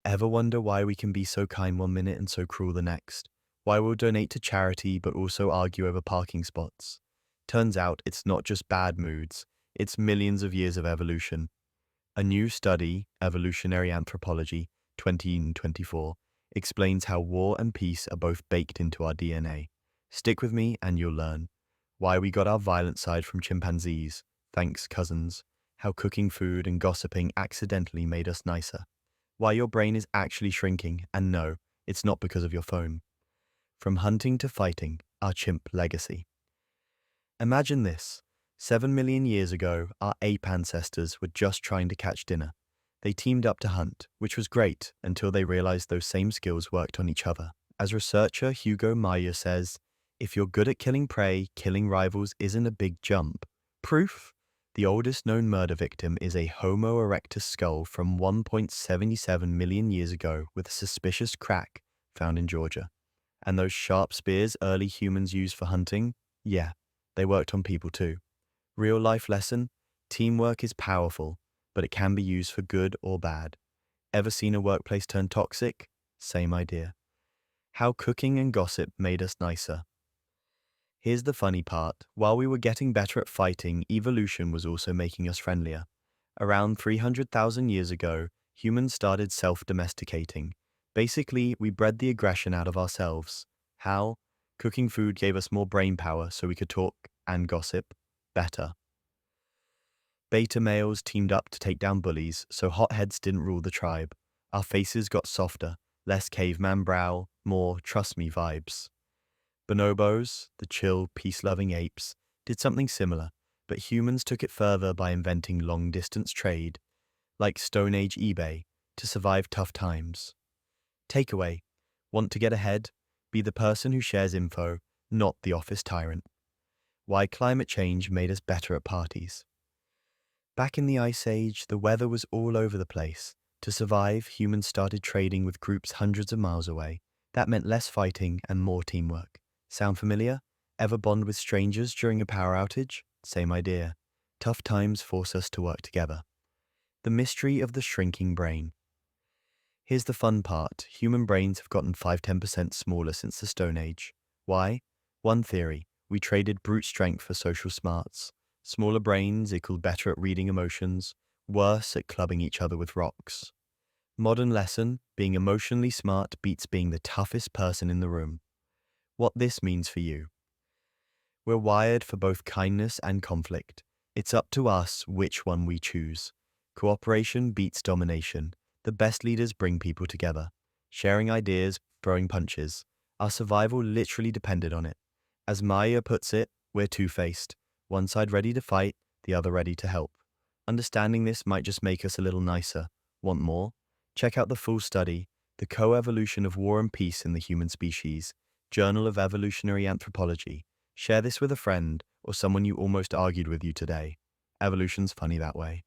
Ever wonder why we can be so kind one minute and so cruel the next? Why we'll donate to charity but also argue over parking spots? Turns out it's not just bad moods, it's millions of years of evolution. A new study, Evolutionary Anthropology, 2024, explains how war and peace are both baked into our DNA. Stick with me and you'll learn. Why we got our violent side from chimpanzees, thanks cousins. How cooking food and gossiping accidentally made us nicer. Why your brain is actually shrinking, and no, it's not because of your phone. From hunting to fighting, our chimp legacy. Imagine this. 7 million years ago, our ape ancestors were just trying to catch dinner. They teamed up to hunt, which was great until they realized those same skills worked on each other. As researcher Hugo Meijer says, if you're good at killing prey, killing rivals isn't a big jump. Proof? The oldest known murder victim is a Homo erectus skull from 1.77 million years ago with a suspicious crack found in Georgia. And those sharp spears early humans used for hunting? Yeah, they worked on people too. Real life lesson? Teamwork is powerful, but it can be used for good or bad. Ever seen a workplace turn toxic? Same idea. How cooking and gossip made us nicer. Here's the funny part. While we were getting better at fighting, evolution was also making us friendlier. Around 300,000 years ago, humans started self-domesticating. Basically, we bred the aggression out of ourselves. How? Cooking food gave us more brain power so we could talk and gossip better. Beta males teamed up to take down bullies, so hotheads didn't rule the tribe. Our faces got softer, less caveman brow, more trust me vibes. Bonobos, the chill, peace-loving apes, did something similar, but humans took it further by inventing long-distance trade, like Stone Age eBay, to survive tough times. Takeaway: want to get ahead? Be the person who shares info, not the office tyrant. Why climate change made us better at parties. Back in the Ice Age, the weather was all over the place. To survive, humans started trading with groups hundreds of miles away. That meant less fighting and more teamwork. Sound familiar? Ever bond with strangers during a power outage? Same idea. Tough times force us to work together. The mystery of the shrinking brain. Here's the fun part. Human brains have gotten 5–10% smaller since the Stone Age. Why? One theory. We traded brute strength for social smarts. Smaller brains equal better at reading emotions, worse at clubbing each other with rocks. Modern lesson: being emotionally smart beats being the toughest person in the room. What this means for you. We're wired for both kindness and conflict. It's up to us which one we choose. Cooperation beats domination. The best leaders bring people together. Sharing ideas, throwing punches. Our survival literally depended on it. As Maya puts it, we're two-faced. One side ready to fight, the other ready to help. Understanding this might just make us a little nicer. Want more? Check out the full study, The Co-Evolution of War and Peace in the Human Species, Journal of Evolutionary Anthropology. Share this with a friend or someone you almost argued with you today. Evolution's funny that way.